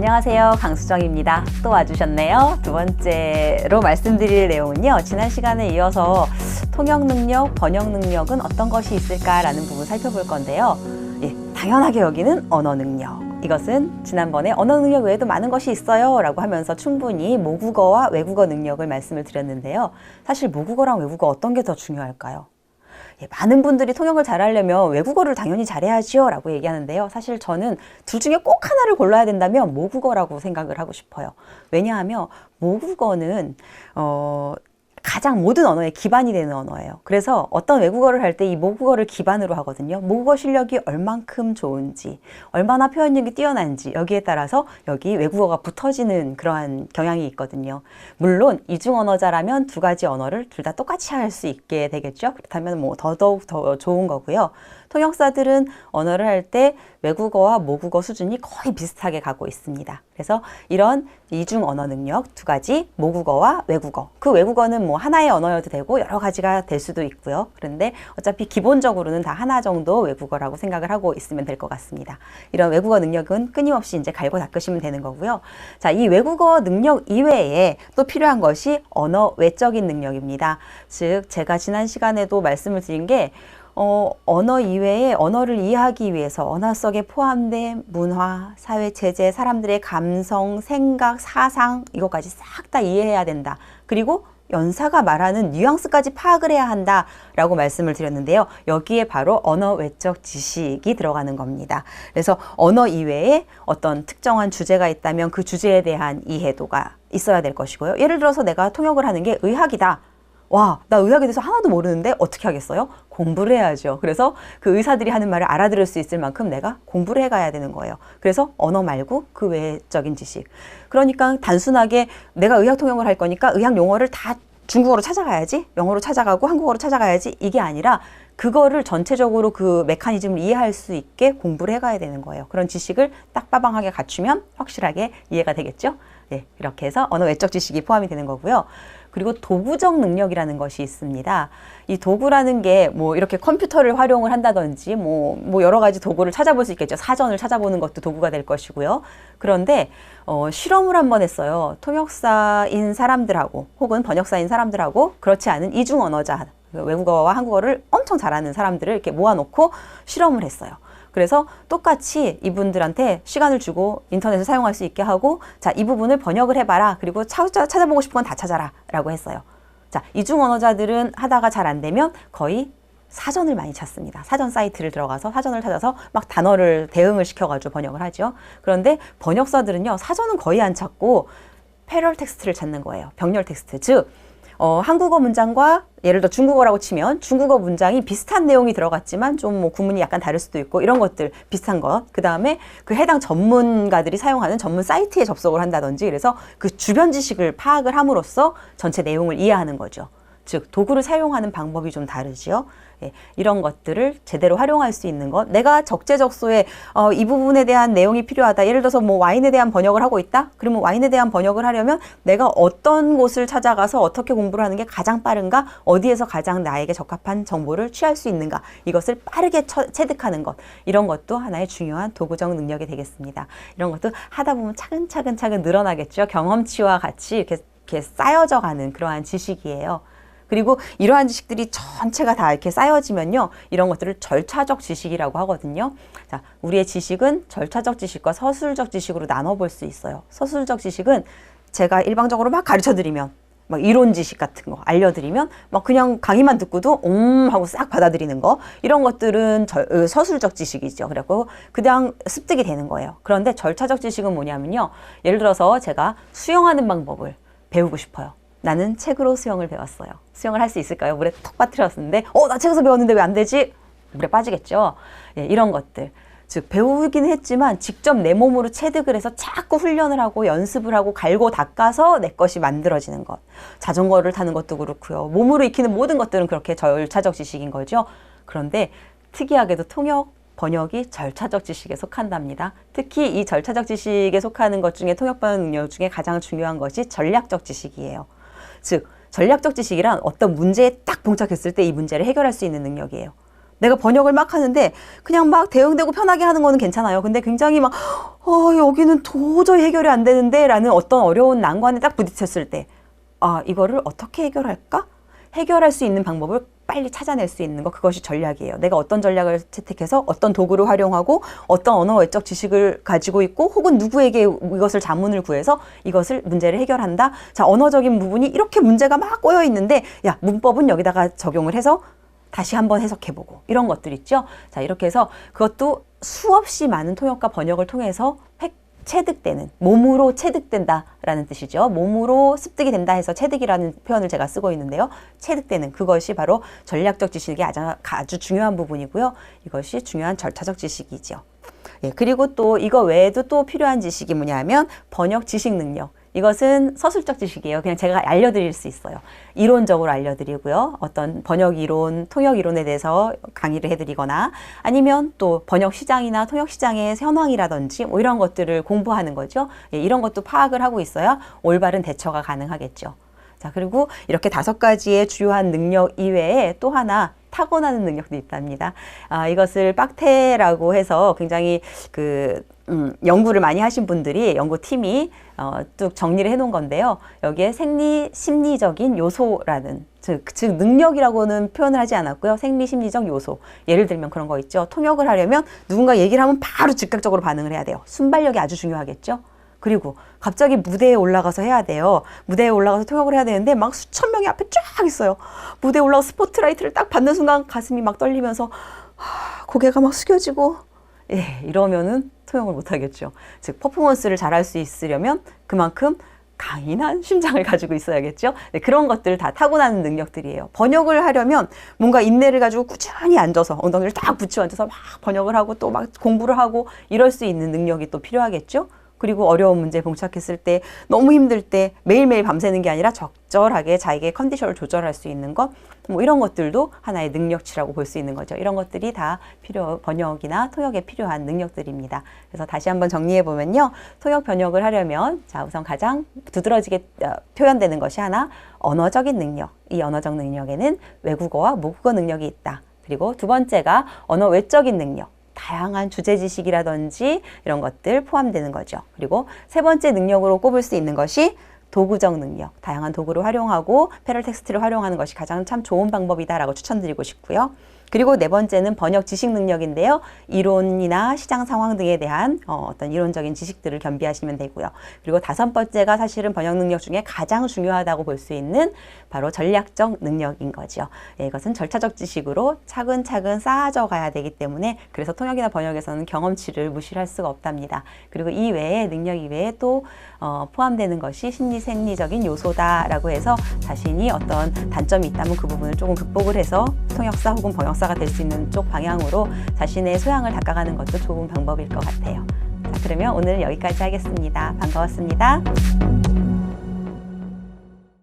안녕하세요. 강수정입니다. 또 와주셨네요. 두 번째로 말씀드릴 내용은요. 지난 시간에 이어서 통역 능력, 번역 능력은 어떤 것이 있을까라는 부분 살펴볼 건데요. 당연하게 여기는 언어 능력. 이것은 지난번에 언어 능력 외에도 많은 것이 있어요 라고 하면서 충분히 모국어와 외국어 능력을 말씀을 드렸는데요. 사실 모국어랑 외국어 어떤 게 더 중요할까요? 많은 분들이 통역을 잘하려면 외국어를 당연히 잘해야지요 라고 얘기하는데요. 사실 저는 둘 중에 꼭 하나를 골라야 된다면 모국어라고 생각을 하고 싶어요. 왜냐하면 모국어는 가장 모든 언어의 기반이 되는 언어예요. 그래서 어떤 외국어를 할 때 이 모국어를 기반으로 하거든요. 모국어 실력이 얼만큼 좋은지, 얼마나 표현력이 뛰어난지 여기에 따라서 여기 외국어가 붙어지는 그러한 경향이 있거든요. 물론 이중 언어자라면 두 가지 언어를 둘 다 똑같이 할 수 있게 되겠죠. 그렇다면 더더욱 더 좋은 거고요. 통역사들은 언어를 할 때 외국어와 모국어 수준이 거의 비슷하게 가고 있습니다. 그래서 이런 이중 언어 능력 두 가지, 모국어와 외국어. 그 외국어는 하나의 언어여도 되고 여러 가지가 될 수도 있고요. 그런데 어차피 기본적으로는 다 하나 정도 외국어라고 생각을 하고 있으면 될 것 같습니다. 이런 외국어 능력은 끊임없이 이제 갈고 닦으시면 되는 거고요. 자, 이 외국어 능력 이외에 또 필요한 것이 언어 외적인 능력입니다. 즉, 제가 지난 시간에도 말씀을 드린 게 언어 이외에 언어를 이해하기 위해서 언어 속에 포함된 문화, 사회 체제, 사람들의 감성, 생각, 사상 이것까지 싹 다 이해해야 된다. 그리고 연사가 말하는 뉘앙스까지 파악을 해야 한다라고 말씀을 드렸는데요. 여기에 바로 언어 외적 지식이 들어가는 겁니다. 그래서 언어 이외에 어떤 특정한 주제가 있다면 그 주제에 대한 이해도가 있어야 될 것이고요. 예를 들어서 내가 통역을 하는 게 의학이다. 와, 나 의학에 대해서 하나도 모르는데 어떻게 하겠어요? 공부를 해야죠. 그래서 그 의사들이 하는 말을 알아들을 수 있을 만큼 내가 공부를 해가야 되는 거예요. 그래서 언어 말고 그 외적인 지식. 그러니까 단순하게 내가 의학 통역을 할 거니까 의학 용어를 다 중국어로 찾아가야지, 영어로 찾아가고 한국어로 찾아가야지 이게 아니라 그거를 전체적으로 그 메커니즘을 이해할 수 있게 공부를 해가야 되는 거예요. 그런 지식을 딱 빠방하게 갖추면 확실하게 이해가 되겠죠? 네, 이렇게 해서 언어 외적 지식이 포함이 되는 거고요. 그리고 도구적 능력이라는 것이 있습니다. 이 도구라는 게 이렇게 컴퓨터를 활용을 한다든지 여러 가지 도구를 찾아볼 수 있겠죠. 사전을 찾아보는 것도 도구가 될 것이고요. 그런데 실험을 한번 했어요. 통역사인 사람들하고 혹은 번역사인 사람들하고 그렇지 않은 이중 언어자, 외국어와 한국어를 엄청 잘하는 사람들을 이렇게 모아놓고 실험을 했어요. 그래서 똑같이 이분들한테 시간을 주고 인터넷을 사용할 수 있게 하고, 자, 이 부분을 번역을 해봐라. 그리고 찾아보고 싶은 건 다 찾아라. 라고 했어요. 자, 이중 언어자들은 하다가 잘 안 되면 거의 사전을 많이 찾습니다. 사전 사이트를 들어가서 사전을 찾아서 막 단어를 대응을 시켜가지고 번역을 하죠. 그런데 번역사들은요, 사전은 거의 안 찾고 패럴 텍스트를 찾는 거예요. 병렬 텍스트. 즉, 한국어 문장과 예를 들어 중국어라고 치면 중국어 문장이 비슷한 내용이 들어갔지만 좀 구문이 약간 다를 수도 있고 이런 것들 비슷한 것. 그 다음에 그 해당 전문가들이 사용하는 전문 사이트에 접속을 한다든지 그래서 그 주변 지식을 파악을 함으로써 전체 내용을 이해하는 거죠. 즉 도구를 사용하는 방법이 좀 다르지요. 이런 것들을 제대로 활용할 수 있는 것. 내가 적재적소에 이 부분에 대한 내용이 필요하다. 예를 들어서 와인에 대한 번역을 하고 있다. 그러면 와인에 대한 번역을 하려면 내가 어떤 곳을 찾아가서 어떻게 공부를 하는 게 가장 빠른가? 어디에서 가장 나에게 적합한 정보를 취할 수 있는가? 이것을 빠르게 체득하는 것. 이런 것도 하나의 중요한 도구적 능력이 되겠습니다. 이런 것도 하다 보면 차근차근 늘어나겠죠. 경험치와 같이 이렇게 쌓여져 가는 그러한 지식이에요. 그리고 이러한 지식들이 전체가 다 이렇게 쌓여지면요. 이런 것들을 절차적 지식이라고 하거든요. 자, 우리의 지식은 절차적 지식과 서술적 지식으로 나눠볼 수 있어요. 서술적 지식은 제가 일방적으로 막 가르쳐드리면 막 이론 지식 같은 거 알려드리면 막 그냥 강의만 듣고도 하고 싹 받아들이는 거 이런 것들은 서술적 지식이죠. 그래갖고 그냥 습득이 되는 거예요. 그런데 절차적 지식은 뭐냐면요. 예를 들어서 제가 수영하는 방법을 배우고 싶어요. 나는 책으로 수영을 배웠어요. 수영을 할 수 있을까요? 물에 턱 빠뜨렸는데 나 책에서 배웠는데 왜 안 되지? 물에 빠지겠죠. 이런 것들. 즉 배우긴 했지만 직접 내 몸으로 체득을 해서 자꾸 훈련을 하고 연습을 하고 갈고 닦아서 내 것이 만들어지는 것. 자전거를 타는 것도 그렇고요. 몸으로 익히는 모든 것들은 그렇게 절차적 지식인 거죠. 그런데 특이하게도 통역, 번역이 절차적 지식에 속한답니다. 특히 이 절차적 지식에 속하는 것 중에 통역 번역 능력 중에 가장 중요한 것이 전략적 지식이에요. 즉 전략적 지식이란 어떤 문제에 딱 봉착했을 때 이 문제를 해결할 수 있는 능력이에요. 내가 번역을 막 하는데 그냥 막 대응되고 편하게 하는 거는 괜찮아요. 근데 굉장히 막 여기는 도저히 해결이 안 되는데 라는 어떤 어려운 난관에 딱 부딪혔을 때 이거를 어떻게 해결할까? 해결할 수 있는 방법을 빨리 찾아낼 수 있는 거, 그것이 전략이에요. 내가 어떤 전략을 채택해서 어떤 도구를 활용하고 어떤 언어 외적 지식을 가지고 있고 혹은 누구에게 이것을 자문을 구해서 이것을 문제를 해결한다. 자, 언어적인 부분이 이렇게 문제가 막 꼬여 있는데 야, 문법은 여기다가 적용을 해서 다시 한번 해석해보고 이런 것들 있죠. 자, 이렇게 해서 그것도 수없이 많은 통역과 번역을 통해서 체득되는, 몸으로 체득된다라는 뜻이죠. 몸으로 습득이 된다 해서 체득이라는 표현을 제가 쓰고 있는데요. 체득되는 그것이 바로 전략적 지식의 아주 중요한 부분이고요. 이것이 중요한 절차적 지식이죠. 예, 그리고 또 이거 외에도 또 필요한 지식이 뭐냐 하면 번역 지식 능력. 이것은 서술적 지식이에요. 그냥 제가 알려드릴 수 있어요. 이론적으로 알려드리고요. 어떤 번역 이론, 통역 이론에 대해서 강의를 해드리거나 아니면 또 번역 시장이나 통역 시장의 현황이라든지 뭐 이런 것들을 공부하는 거죠. 예, 이런 것도 파악을 하고 있어야 올바른 대처가 가능하겠죠. 자, 그리고 이렇게 5가지의 주요한 능력 이외에 또 하나 타고나는 능력도 있답니다. 이것을 빡테라고 해서 굉장히 연구를 많이 하신 분들이 연구팀이 쭉 정리를 해놓은 건데요. 여기에 생리 심리적인 요소라는 즉 능력이라고는 표현을 하지 않았고요. 생리 심리적 요소. 예를 들면 그런 거 있죠. 통역을 하려면 누군가 얘기를 하면 바로 즉각적으로 반응을 해야 돼요. 순발력이 아주 중요하겠죠. 그리고 갑자기 무대에 올라가서 해야 돼요. 무대에 올라가서 통역을 해야 되는데 막 수천 명이 앞에 쫙 있어요. 무대에 올라가서 스포트라이트를 딱 받는 순간 가슴이 막 떨리면서 고개가 막 숙여지고 이러면은 통역을 못 하겠죠. 즉 퍼포먼스를 잘할 수 있으려면 그만큼 강인한 심장을 가지고 있어야겠죠. 그런 것들 다 타고나는 능력들이에요. 번역을 하려면 뭔가 인내를 가지고 꾸준히 앉아서 엉덩이를 딱 붙이고 앉아서 막 번역을 하고 또 막 공부를 하고 이럴 수 있는 능력이 또 필요하겠죠. 그리고 어려운 문제에 봉착했을 때 너무 힘들 때 매일매일 밤새는 게 아니라 적절하게 자기의 컨디션을 조절할 수 있는 것, 뭐 이런 것들도 하나의 능력치라고 볼 수 있는 거죠. 이런 것들이 다 번역이나 통역에 필요한 능력들입니다. 그래서 다시 한번 정리해 보면요. 통역 번역을 하려면 자, 우선 가장 두드러지게 표현되는 것이 하나, 언어적인 능력. 이 언어적 능력에는 외국어와 모국어 능력이 있다. 그리고 두 번째가 언어 외적인 능력. 다양한 주제 지식이라든지 이런 것들 포함되는 거죠. 그리고 세 번째 능력으로 꼽을 수 있는 것이 도구적 능력. 다양한 도구를 활용하고 패럴 텍스트를 활용하는 것이 가장 참 좋은 방법이다라고 추천드리고 싶고요. 그리고 네 번째는 번역 지식 능력인데요. 이론이나 시장 상황 등에 대한 어떤 이론적인 지식들을 겸비하시면 되고요. 그리고 다섯 번째가 사실은 번역 능력 중에 가장 중요하다고 볼 수 있는 바로 전략적 능력인 거죠. 예, 이것은 절차적 지식으로 차근차근 쌓아져 가야 되기 때문에 그래서 통역이나 번역에서는 경험치를 무시할 수가 없답니다. 그리고 이 외에 능력 이외에 또 포함되는 것이 심리생리적인 요소다라고 해서 자신이 어떤 단점이 있다면 그 부분을 조금 극복을 해서 통역사 혹은 번역사가 될 수 있는 쪽 방향으로 자신의 소양을 닦아가는 것도 좋은 방법일 것 같아요. 자, 그러면 오늘 여기까지 하겠습니다. 반가웠습니다.